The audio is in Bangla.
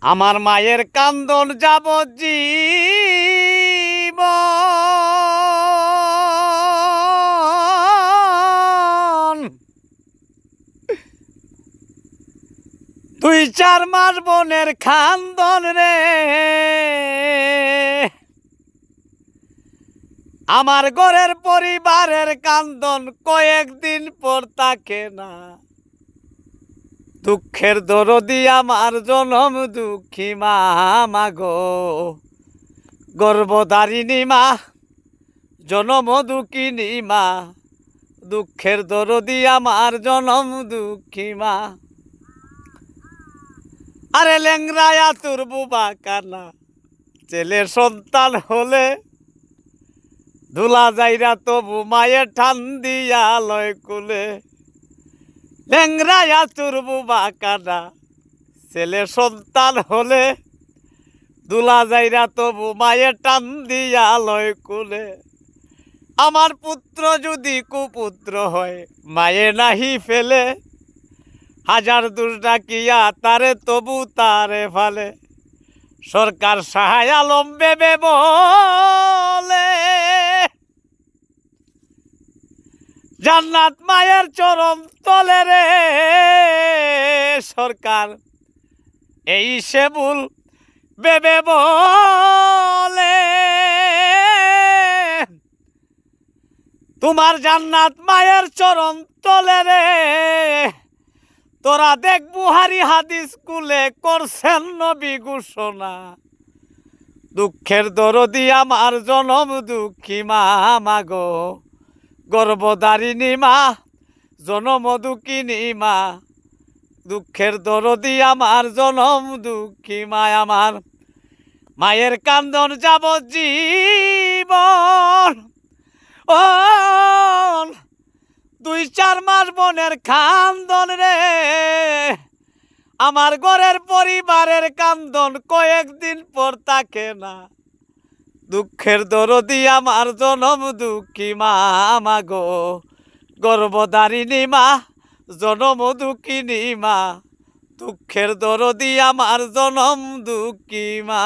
আমার মায়ের কান্দন যাবজ্জীবন 2-4 মাস বোনের খান্দন রে, আমার ঘরের পরিবারের কান্দন কয়েকদিন পর থাকে না। দুঃখের দরদি আমার জনম দুঃখী মা মাগো, গর্ভধারিণী মা, জনম দুঃখিনী মা, দুঃখের দরদি আমার জনম দুঃখী মা। আরে ল্যাংরায়া তোর বুবা কানা, ছেলে সন্তান হলে ধুলা যাইরা তবু মায়ের ঠান দিয়া লয় কুলে। ল্যাংরায়া তোর বুবা কানা, ছেলে সন্তান হলে দুলা যাইরা তবু মায়ের টান দিয়া লয় কুলে। আমার পুত্র যদি কুপুত্র হয় মায়ে নাহি ফেলে, হাজার দূর ডাকিয়া তারে তবু তারে ফালে। সরকার সাহায় আলম বেবে বলে, জান্নাত মায়ের চরম তলে রে। সরকার এই সে ভুল বেবে বলে, তোমার জান্নাত মায়ের চরণ তলে রে। তোরা দেখ বুহারি হাদিস কুলে করছেন নবী ঘোষণা। দুঃখের দরদি আমার জনম দুঃখী মা মাগো, গর্ভধারিণী মা, জনম দুঃখিনী মা, দুঃখের দরদি আমার জনম দুঃখী মা। আমার মায়ের কান্দন যাবজ্জীবন, 2-4 মাস বোনের কান্দন রে, আমার ঘরের পরিবারের কান্দন কয়েকদিন পর থাকে না। দুঃখের দরদি আমার জনম দুঃখী মা মাগো, গর্ভধারিণী মা, জনম দুঃখিনী মা, দুঃখের দরদি আমার জনম দুঃখী মা।